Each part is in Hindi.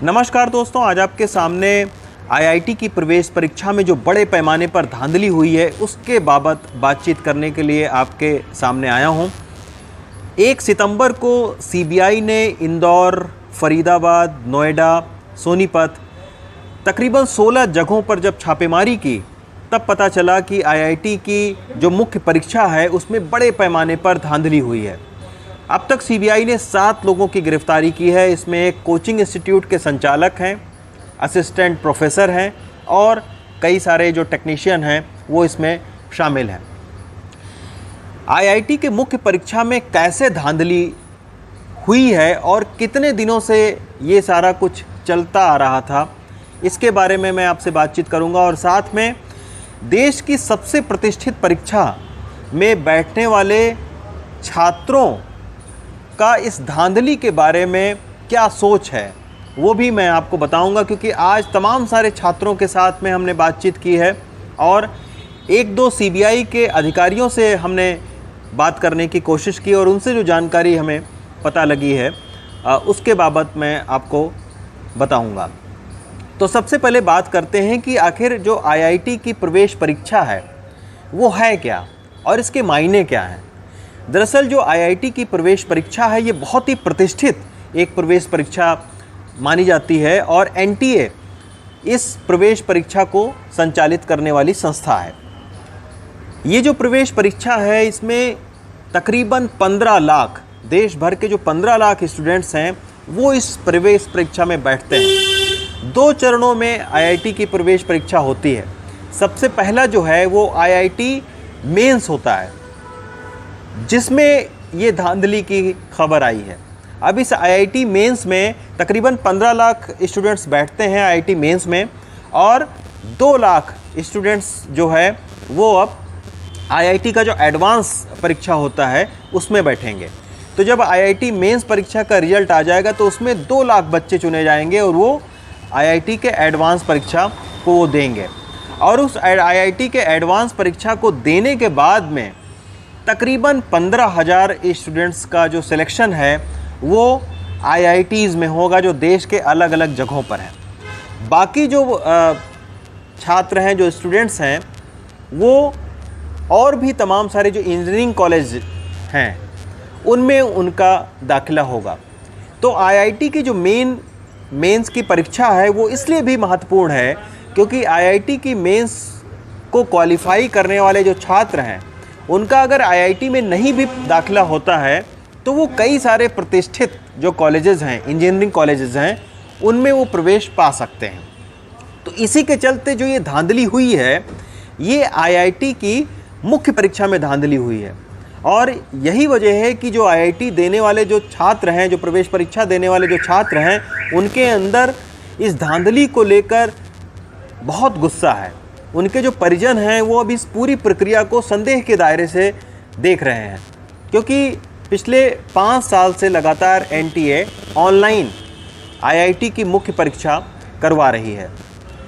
नमस्कार दोस्तों, आज आपके सामने आईआईटी की प्रवेश परीक्षा में जो बड़े पैमाने पर धांधली हुई है उसके बाबत बातचीत करने के लिए आपके सामने आया हूं। 1 सितंबर को सीबीआई ने इंदौर, फरीदाबाद, नोएडा, सोनीपत तकरीबन 16 जगहों पर जब छापेमारी की तब पता चला कि आईआईटी की जो मुख्य परीक्षा है उसमें बड़े पैमाने पर धांधली हुई है। अब तक सीबीआई ने 7 लोगों की गिरफ्तारी की है। इसमें एक कोचिंग इंस्टीट्यूट के संचालक हैं, असिस्टेंट प्रोफेसर हैं और कई सारे जो टेक्नीशियन हैं वो इसमें शामिल हैं। आईआईटी के मुख्य परीक्षा में कैसे धांधली हुई है और कितने दिनों से ये सारा कुछ चलता आ रहा था, इसके बारे में मैं आपसे बातचीत करूंगा और साथ में देश की सबसे प्रतिष्ठित परीक्षा में बैठने वाले छात्रों का इस धांधली के बारे में क्या सोच है वो भी मैं आपको बताऊंगा, क्योंकि आज तमाम सारे छात्रों के साथ में हमने बातचीत की है और 1-2 सीबीआई के अधिकारियों से हमने बात करने की कोशिश की और उनसे जो जानकारी हमें पता लगी है उसके बाबत मैं आपको बताऊंगा। तो सबसे पहले बात करते हैं कि आखिर जो आईआईटी की प्रवेश परीक्षा है वो है क्या और इसके मायने क्या हैं। दरअसल जो आईआईटी की प्रवेश परीक्षा है ये बहुत ही प्रतिष्ठित एक प्रवेश परीक्षा मानी जाती है और एनटीए इस प्रवेश परीक्षा को संचालित करने वाली संस्था है। ये जो प्रवेश परीक्षा है इसमें तकरीबन 15 लाख, देश भर के जो 15 लाख स्टूडेंट्स हैं वो इस प्रवेश परीक्षा में बैठते हैं। 2 चरणों में आईआईटी की प्रवेश परीक्षा होती है। सबसे पहला जो है वो आईआईटी मेंस होता है, जिसमें ये धांधली की खबर आई है। अब इस आईआईटी मेंस में तकरीबन 15 लाख स्टूडेंट्स बैठते हैं आईआईटी मेंस में और 2 लाख स्टूडेंट्स जो है वो अब आईआईटी का जो एडवांस परीक्षा होता है उसमें बैठेंगे। तो जब आईआईटी मेंस परीक्षा का रिजल्ट आ जाएगा तो उसमें 2 लाख बच्चे चुने जाएंगे और वो आईआईटी के एडवांस परीक्षा को वो देंगे और उस आईआईटी के एडवांस परीक्षा को देने के बाद में तकरीबन 15,000 स्टूडेंट्स का जो सिलेक्शन है वो आईआईटीज़ में होगा जो देश के अलग अलग जगहों पर है। बाकी जो छात्र हैं, जो स्टूडेंट्स हैं, वो और भी तमाम सारे जो इंजीनियरिंग कॉलेज हैं उनमें उनका दाखिला होगा। तो आईआईटी की जो मेंस की परीक्षा है वो इसलिए भी महत्वपूर्ण है क्योंकि आईआईटी की मेंस को क्वालिफाई करने वाले जो छात्र हैं उनका अगर आईआईटी में नहीं भी दाखिला होता है तो वो कई सारे प्रतिष्ठित जो कॉलेजेस हैं, इंजीनियरिंग कॉलेजेस हैं, उनमें वो प्रवेश पा सकते हैं। तो इसी के चलते जो ये धांधली हुई है ये आईआईटी की मुख्य परीक्षा में धांधली हुई है और यही वजह है कि जो आईआईटी देने वाले जो छात्र हैं, जो प्रवेश परीक्षा देने वाले जो छात्र हैं, उनके अंदर इस धांधली को लेकर बहुत गुस्सा है। उनके जो परिजन हैं वो अब इस पूरी प्रक्रिया को संदेह के दायरे से देख रहे हैं, क्योंकि पिछले 5 साल से लगातार एनटीए ऑनलाइन आईआईटी की मुख्य परीक्षा करवा रही है।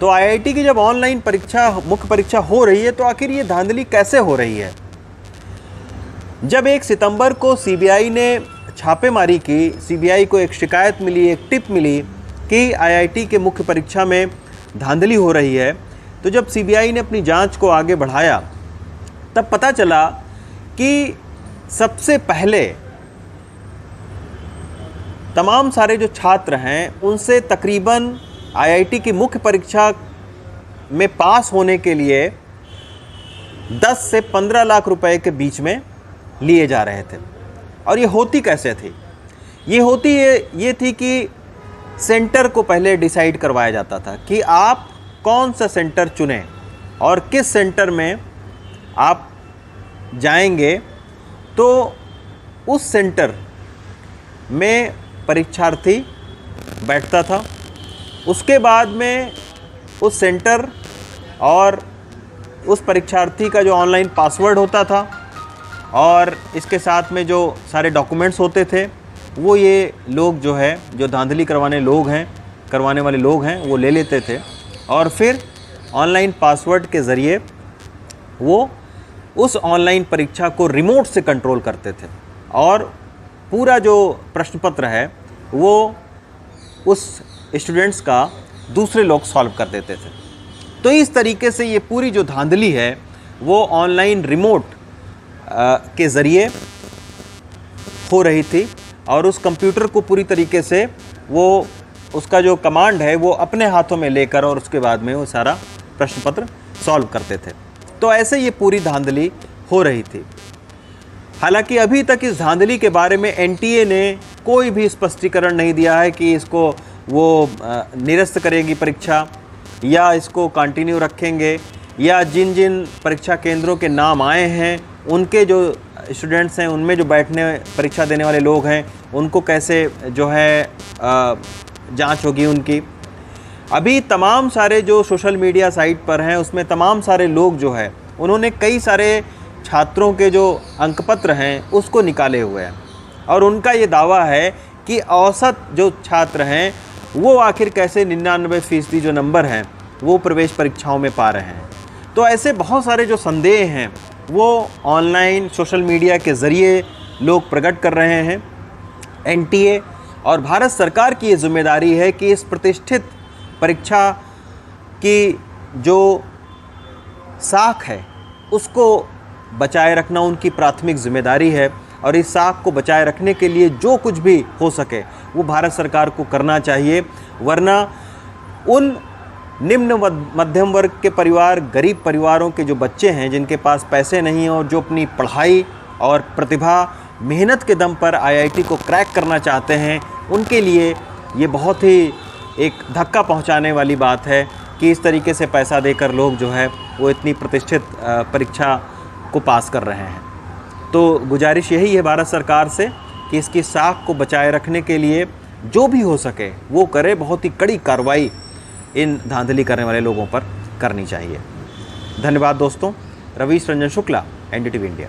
तो आईआईटी की जब ऑनलाइन मुख्य परीक्षा हो रही है तो आखिर ये धांधली कैसे हो रही है। जब 1 सितंबर को सीबीआई ने छापेमारी की, सीबीआई को एक शिकायत मिली, एक टिप मिली कि आईआईटी के मुख्य परीक्षा में धांधली हो रही है, तो जब सीबीआई ने अपनी जांच को आगे बढ़ाया तब पता चला कि सबसे पहले तमाम सारे जो छात्र हैं उनसे तकरीबन आईआईटी की मुख्य परीक्षा में पास होने के लिए 10 से 15 लाख रुपए के बीच में लिए जा रहे थे। और ये होती कैसे थी? ये थी कि सेंटर को पहले डिसाइड करवाया जाता था कि आप कौन सा सेंटर चुनें और किस सेंटर में आप जाएंगे, तो उस सेंटर में परीक्षार्थी बैठता था। उसके बाद में उस सेंटर और उस परीक्षार्थी का जो ऑनलाइन पासवर्ड होता था और इसके साथ में जो सारे डॉक्यूमेंट्स होते थे वो ये लोग जो है, जो धांधली करवाने वाले लोग हैं वो ले लेते थे और फिर ऑनलाइन पासवर्ड के ज़रिए वो उस ऑनलाइन परीक्षा को रिमोट से कंट्रोल करते थे और पूरा जो प्रश्न पत्र है वो उस स्टूडेंट्स का दूसरे लोग सॉल्व कर देते थे। तो इस तरीके से ये पूरी जो धांधली है वो ऑनलाइन रिमोट के ज़रिए हो रही थी और उस कंप्यूटर को पूरी तरीके से वो उसका जो कमांड है वो अपने हाथों में लेकर और उसके बाद में वो सारा प्रश्न पत्र सॉल्व करते थे। तो ऐसे ये पूरी धांधली हो रही थी। हालांकि अभी तक इस धांधली के बारे में एनटीए ने कोई भी स्पष्टीकरण नहीं दिया है कि इसको वो निरस्त करेगी परीक्षा या इसको कंटिन्यू रखेंगे, या जिन जिन परीक्षा केंद्रों के नाम आए हैं उनके जो स्टूडेंट्स हैं उनमें जो बैठने परीक्षा देने वाले लोग हैं उनको कैसे जो है जांच होगी उनकी। अभी तमाम सारे जो सोशल मीडिया साइट पर हैं उसमें तमाम सारे लोग जो है उन्होंने कई सारे छात्रों के जो अंकपत्र हैं उसको निकाले हुए हैं और उनका ये दावा है कि औसत जो छात्र हैं वो आखिर कैसे 99% जो नंबर हैं वो प्रवेश परीक्षाओं में पा रहे हैं। तो ऐसे बहुत सारे जो संदेह हैं वो ऑनलाइन सोशल मीडिया के ज़रिए लोग प्रकट कर रहे हैं। एनटीए और भारत सरकार की ये जिम्मेदारी है कि इस प्रतिष्ठित परीक्षा की जो साख है उसको बचाए रखना उनकी प्राथमिक जिम्मेदारी है और इस साख को बचाए रखने के लिए जो कुछ भी हो सके वो भारत सरकार को करना चाहिए, वरना उन निम्न मध्यम वर्ग के परिवार, गरीब परिवारों के जो बच्चे हैं जिनके पास पैसे नहीं हैं और जो अपनी पढ़ाई और प्रतिभा मेहनत के दम पर आईआईटी को क्रैक करना चाहते हैं, उनके लिए ये बहुत ही एक धक्का पहुंचाने वाली बात है कि इस तरीके से पैसा देकर लोग जो है वो इतनी प्रतिष्ठित परीक्षा को पास कर रहे हैं। तो गुजारिश यही है भारत सरकार से कि इसकी साख को बचाए रखने के लिए जो भी हो सके वो करे। बहुत ही कड़ी कार्रवाई इन धांधली करने वाले लोगों पर करनी चाहिए। धन्यवाद दोस्तों। Ravish Ranjan Shukla, NDTV India.